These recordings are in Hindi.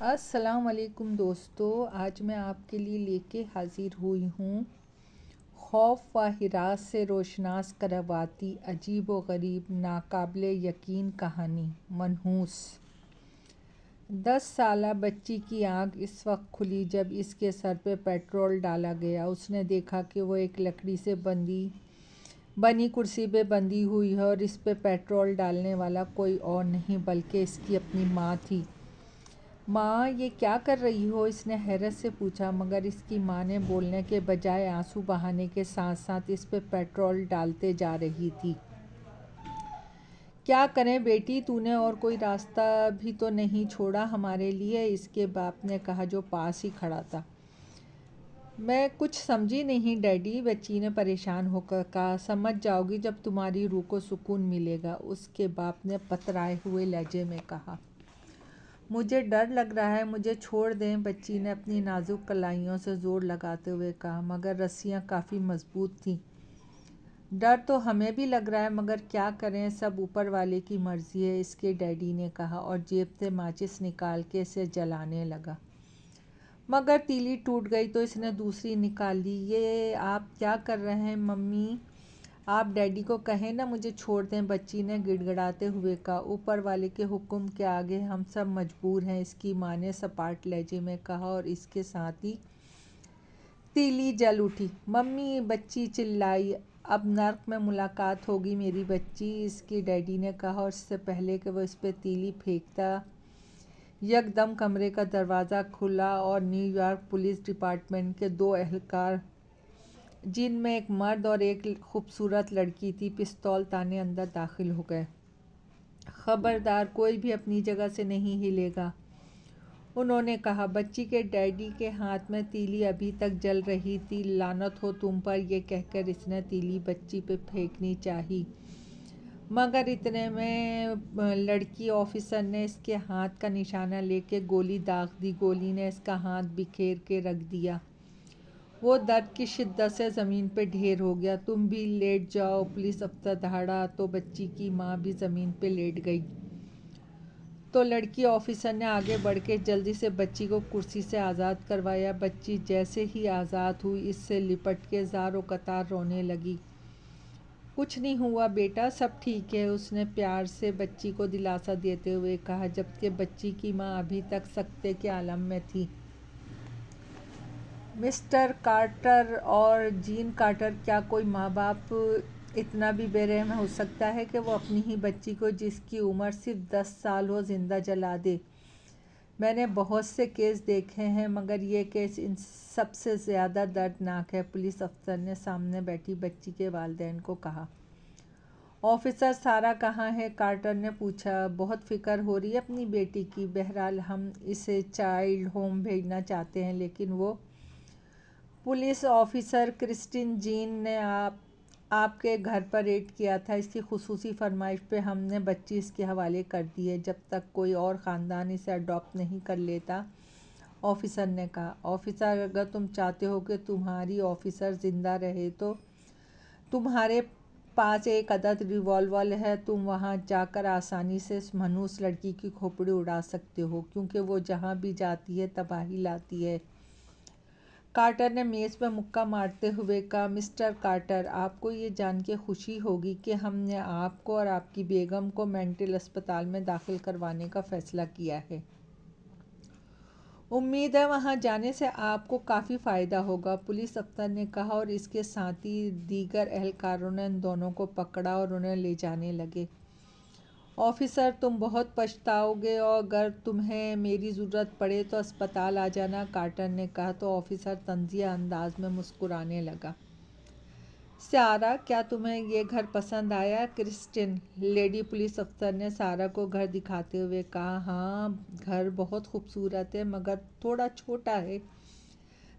अस्सलाम वालेकुम दोस्तों, आज मैं आपके लिए लेके हाजिर हुई हूँ खौफ व हिरास से रोशनास करवाती अजीब व गरीब नाकाबिले यकीन कहानी मनहूस। 10 साला बच्ची की आँख इस वक्त खुली जब इसके सर पे पेट्रोल डाला गया। उसने देखा कि वो एक लकड़ी से बनी कुर्सी पे बंधी हुई है और इस पे पेट्रोल डालने वाला कोई और नहीं बल्कि इसकी अपनी माँ थी। माँ, ये क्या कर रही हो? इसने हैरत से पूछा, मगर इसकी माँ ने बोलने के बजाय आंसू बहाने के साथ साथ इस पे पेट्रोल डालते जा रही थी। क्या करें बेटी, तूने और कोई रास्ता भी तो नहीं छोड़ा हमारे लिए? इसके बाप ने कहा, जो पास ही खड़ा था। मैं कुछ समझी नहीं डैडी, बच्ची ने परेशान होकर कहा। समझ जाओगी जब तुम्हारी रूह को सुकून मिलेगा, उसके बाप ने पतराए हुए लहजे में कहा। मुझे डर लग रहा है, मुझे छोड़ दें, बच्ची ने अपनी नाजुक कलाइयों से ज़ोर लगाते हुए कहा, मगर रस्सियाँ काफ़ी मजबूत थीं। डर तो हमें भी लग रहा है, मगर क्या करें, सब ऊपर वाले की मर्ज़ी है, इसके डैडी ने कहा और जेब से माचिस निकाल के इसे जलाने लगा। मगर तीली टूट गई तो इसने दूसरी निकाल ली। ये आप क्या कर रहे हैं मम्मी? आप डैडी को कहें ना मुझे छोड़ दें, बच्ची ने गिड़गिड़ाते हुए कहा। ऊपर वाले के हुक्म के आगे हम सब मजबूर हैं, इसकी माँ ने सपाट लहजे में कहा और इसके साथ ही तीली जल उठी। मम्मी, बच्ची चिल्लाई, अब नर्क में मुलाकात होगी मेरी बच्ची, इसकी डैडी ने कहा और इससे पहले कि वो इस पर तीली फेंकता यकदम कमरे का दरवाज़ा खुला और न्यूयॉर्क पुलिस डिपार्टमेंट के 2 एहलकार, जिनमें एक मर्द और एक खूबसूरत लड़की थी, पिस्तौल ताने अंदर दाखिल हो गए। खबरदार, कोई भी अपनी जगह से नहीं हिलेगा, उन्होंने कहा। बच्ची के डैडी के हाथ में तीली अभी तक जल रही थी। लानत हो तुम पर, यह कहकर इसने तीली बच्ची पे फेंकनी चाही, मगर इतने में लड़की ऑफिसर ने इसके हाथ का निशाना लेके गोली दाग दी। गोली ने इसका हाथ बिखेर के रख दिया। वो दर्द की शिद्दत से ज़मीन पे ढेर हो गया। तुम भी लेट जाओ, पुलिस अफसर दहाड़ा तो बच्ची की माँ भी ज़मीन पे लेट गई। तो लड़की ऑफिसर ने आगे बढ़ के जल्दी से बच्ची को कुर्सी से आज़ाद करवाया। बच्ची जैसे ही आज़ाद हुई इससे लिपट के ज़ारो कतार रोने लगी। कुछ नहीं हुआ बेटा, सब ठीक है, उसने प्यार से बच्ची को दिलासा देते हुए कहा, जबकि बच्ची की माँ अभी तक सकते के आलम में थी। मिस्टर कार्टर और जीन कार्टर, क्या कोई माँ बाप इतना भी बेरहम हो सकता है कि वो अपनी ही बच्ची को, जिसकी उम्र सिर्फ 10 साल हो, जिंदा जला दे? मैंने बहुत से केस देखे हैं, मगर ये केस इन सबसे ज़्यादा दर्दनाक है, पुलिस अफसर ने सामने बैठी बच्ची के वालिदैन को कहा। ऑफिसर सारा कहाँ है? कार्टर ने पूछा। बहुत फिक्र हो रही है अपनी बेटी की। बहरहाल हम इसे चाइल्ड होम भेजना चाहते हैं, लेकिन वो पुलिस ऑफिसर क्रिस्टिन जीन ने आपके घर पर रेड किया था। इसकी खुसूसी फरमाइश पे हमने बच्ची इसके हवाले कर दी है, जब तक कोई और ख़ानदान इसे अडॉप्ट नहीं कर लेता, ऑफिसर ने कहा। ऑफिसर, अगर तुम चाहते हो कि तुम्हारी ऑफिसर ज़िंदा रहे तो तुम्हारे पास एक अदद रिवॉल्वर है, तुम वहां जाकर आसानी से इस मनहूस लड़की की खोपड़ी उड़ा सकते हो, क्योंकि वो जहां भी जाती है तबाही लाती है। कार्टर ने मेज़ पर मुक्का मारते हुए कहा। मिस्टर कार्टर, आपको ये जान के खुशी होगी कि हमने आपको और आपकी बेगम को मेंटल अस्पताल में दाखिल करवाने का फ़ैसला किया है। उम्मीद है वहां जाने से आपको काफ़ी फ़ायदा होगा, पुलिस अफसर ने कहा और इसके साथ ही दीगर एहलकारों ने इन दोनों को पकड़ा और उन्हें ले जाने लगे। ऑफिसर, तुम बहुत पछताओगे और अगर तुम्हें मेरी ज़रूरत पड़े तो अस्पताल आ जाना, कार्टर ने कहा तो ऑफिसर तंज़िया अंदाज में मुस्कुराने लगा। सारा, क्या तुम्हें ये घर पसंद आया? क्रिस्टिन, लेडी पुलिस अफसर ने सारा को घर दिखाते हुए कहा। हाँ, घर बहुत खूबसूरत है, मगर थोड़ा छोटा है,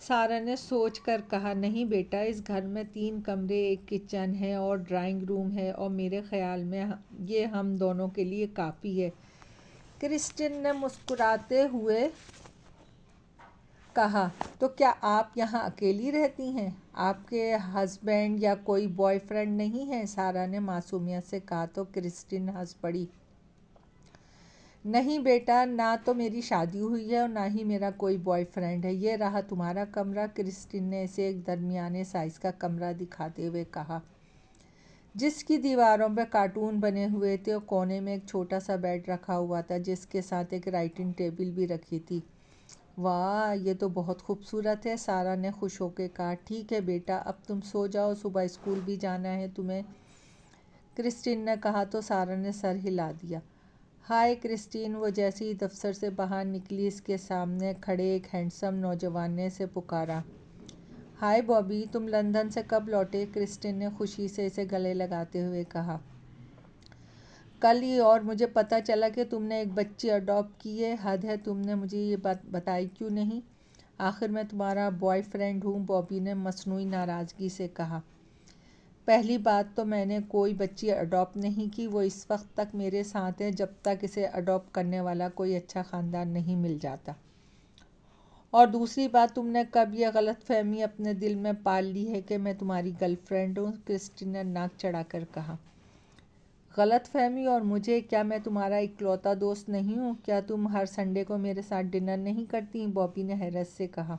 सारा ने सोच कर कहा। नहीं बेटा, इस घर में 3 कमरे, एक किचन है और ड्राइंग रूम है, और मेरे ख्याल में ये हम दोनों के लिए काफ़ी है, क्रिस्टिन ने मुस्कुराते हुए कहा। तो क्या आप यहाँ अकेली रहती हैं? आपके हस्बैंड या कोई बॉयफ्रेंड नहीं है? सारा ने मासूमियत से कहा तो क्रिस्टिन हंस पड़ी। नहीं बेटा, ना तो मेरी शादी हुई है और ना ही मेरा कोई बॉयफ्रेंड है। ये रहा तुम्हारा कमरा। क्रिस्टीन ने इसे एक दरमियाने साइज़ का कमरा दिखाते हुए कहा, जिसकी दीवारों पर कार्टून बने हुए थे और कोने में एक छोटा सा बेड रखा हुआ था, जिसके साथ एक राइटिंग टेबल भी रखी थी। वाह, ये तो बहुत खूबसूरत है, सारा ने खुश होकर कहा। ठीक है बेटा, अब तुम सो जाओ, सुबह स्कूल भी जाना है तुम्हें, क्रिस्टीन ने कहा तो सारा ने सर हिला दिया। हाय क्रिस्टीन, वो जैसे ही दफ्तर से बाहर निकली, इसके सामने खड़े एक हैंडसम नौजवान ने इसे पुकारा। हाय बॉबी, तुम लंदन से कब लौटे? क्रिस्टीन ने खुशी से इसे गले लगाते हुए कहा। कल ही, और मुझे पता चला कि तुमने एक बच्ची अडॉप्ट की है। हद है, तुमने मुझे ये बात बताई क्यों नहीं? आखिर मैं तुम्हारा बॉयफ्रेंड हूँ, बॉबी ने मसनूई नाराज़गी से कहा। पहली बात तो मैंने कोई बच्ची अडॉप्ट नहीं की, वो इस वक्त तक मेरे साथ है जब तक इसे अडॉप्ट करने वाला कोई अच्छा ख़ानदान नहीं मिल जाता। और दूसरी बात, तुमने कब ये गलतफहमी अपने दिल में पाल ली है कि मैं तुम्हारी गर्लफ्रेंड हूँ? क्रिस्टीन ने नाक चढ़ाकर कहा। गलतफहमी और मुझे? क्या मैं तुम्हारा इकलौता दोस्त नहीं हूँ? क्या तुम हर संडे को मेरे साथ डिनर नहीं करती? बॉबी ने हैरत से कहा।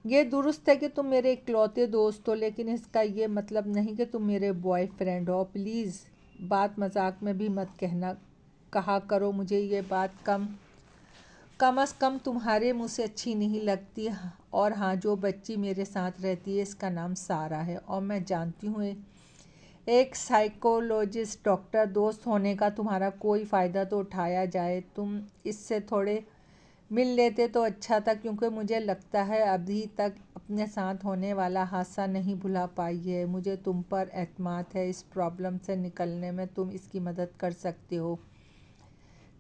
ये दुरुस्त है कि तुम मेरे इकलौते दोस्त हो, लेकिन इसका ये मतलब नहीं कि तुम मेरे बॉयफ्रेंड हो। प्लीज़ बात मजाक में भी मत कहा करो। मुझे ये बात कम अज़ कम तुम्हारे मुँह से अच्छी नहीं लगती। और हाँ, जो बच्ची मेरे साथ रहती है इसका नाम सारा है, और मैं जानती हूँ एक साइकोलॉजिस्ट डॉक्टर दोस्त होने का तुम्हारा कोई फ़ायदा तो उठाया जाए। तुम इससे थोड़े मिल लेते तो अच्छा था, क्योंकि मुझे लगता है अभी तक अपने साथ होने वाला हादसा नहीं भुला पाई है। मुझे तुम पर एतमाद है, इस प्रॉब्लम से निकलने में तुम इसकी मदद कर सकते हो,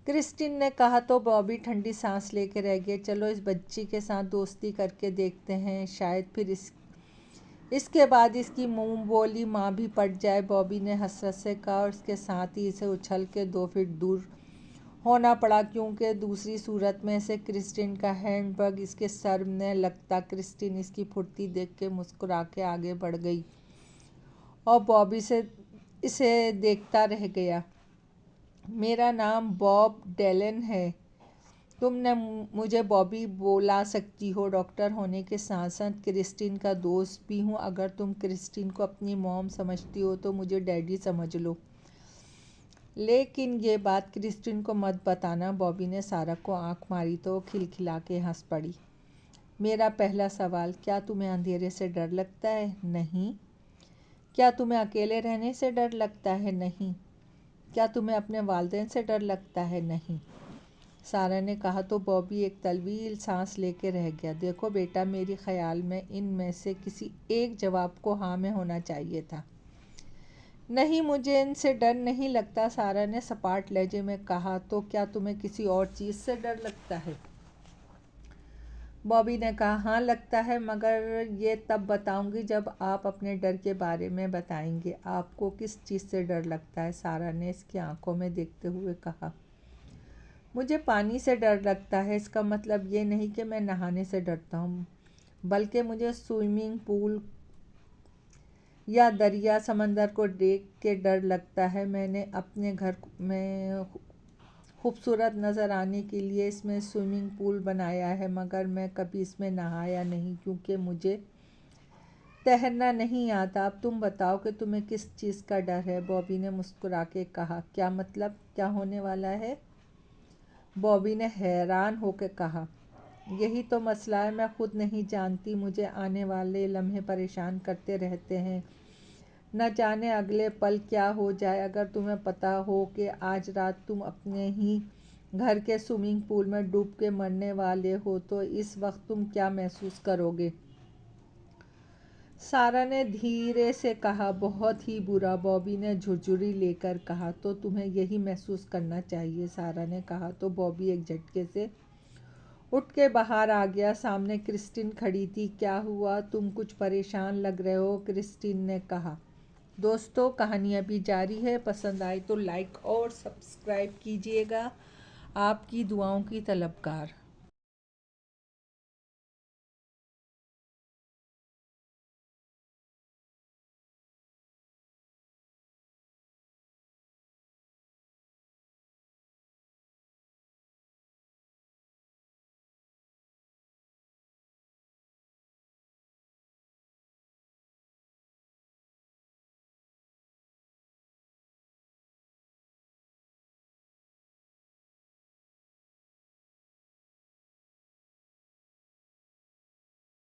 क्रिस्टीन ने कहा तो बॉबी ठंडी सांस लेकर रह गई। चलो इस बच्ची के साथ दोस्ती करके देखते हैं, शायद फिर इसके बाद इसकी मुंह बोली माँ भी पट जाए, बॉबी ने हसरत से कहा, और इसके साथ ही इसे उछल के 2 फीट दूर होना पड़ा, क्योंकि दूसरी सूरत में से क्रिस्टीन का हैंडबैग इसके सर में लगता। क्रिस्टीन इसकी फुर्ती देख के मुस्कुरा के आगे बढ़ गई और बॉबी से इसे देखता रह गया। मेरा नाम बॉब डेलन है, तुमने मुझे बॉबी बोला सकती हो। डॉक्टर होने के साथ साथ क्रिस्टीन का दोस्त भी हूँ। अगर तुम क्रिस्टीन को अपनी मॉम समझती हो तो मुझे डैडी समझ लो, लेकिन ये बात क्रिस्टीन को मत बताना। बॉबी ने सारा को आंख मारी तो खिलखिला के हंस पड़ी। मेरा पहला सवाल, क्या तुम्हें अंधेरे से डर लगता है? नहीं। क्या तुम्हें अकेले रहने से डर लगता है? नहीं। क्या तुम्हें अपने वालिदैन से डर लगता है? नहीं, सारा ने कहा तो बॉबी एक तवील सांस लेके रह गया। देखो बेटा, मेरे ख्याल में इनमें से किसी एक जवाब को हाँ में होना चाहिए था। नहीं, मुझे इनसे डर नहीं लगता, सारा ने सपाट लहजे में कहा। तो क्या तुम्हें किसी और चीज़ से डर लगता है? बॉबी ने कहा, हाँ लगता है, मगर ये तब बताऊंगी जब आप अपने डर के बारे में बताएंगे। आपको किस चीज़ से डर लगता है? सारा ने इसकी आंखों में देखते हुए कहा। मुझे पानी से डर लगता है। इसका मतलब ये नहीं कि मैं नहाने से डरता हूँ, बल्कि मुझे स्विमिंग पूल या दरिया समंदर को देख के डर लगता है। मैंने अपने घर में खूबसूरत नज़र आने के लिए इसमें स्विमिंग पूल बनाया है, मगर मैं कभी इसमें नहाया नहीं, क्योंकि मुझे तैरना नहीं आता। अब तुम बताओ कि तुम्हें किस चीज़ का डर है? बॉबी ने मुस्कुरा के कहा। क्या मतलब? क्या होने वाला है? बॉबी ने हैरान होकर कहा। यही तो मसला है, मैं खुद नहीं जानती। मुझे आने वाले लम्हे परेशान करते रहते हैं, न जाने अगले पल क्या हो जाए। अगर तुम्हें पता हो कि आज रात तुम अपने ही घर के स्विमिंग पूल में डूब के मरने वाले हो, तो इस वक्त तुम क्या महसूस करोगे? सारा ने धीरे से कहा। बहुत ही बुरा, बॉबी ने झुरझुरी लेकर कहा। तो तुम्हें यही महसूस करना चाहिए, सारा ने कहा तो बॉबी एक झटके से उठ के बाहर आ गया। सामने क्रिस्टीन खड़ी थी। क्या हुआ, तुम कुछ परेशान लग रहे हो? क्रिस्टीन ने कहा। दोस्तों, कहानी अभी जारी है। पसंद आए तो लाइक और सब्सक्राइब कीजिएगा। आपकी दुआओं की तलबगार।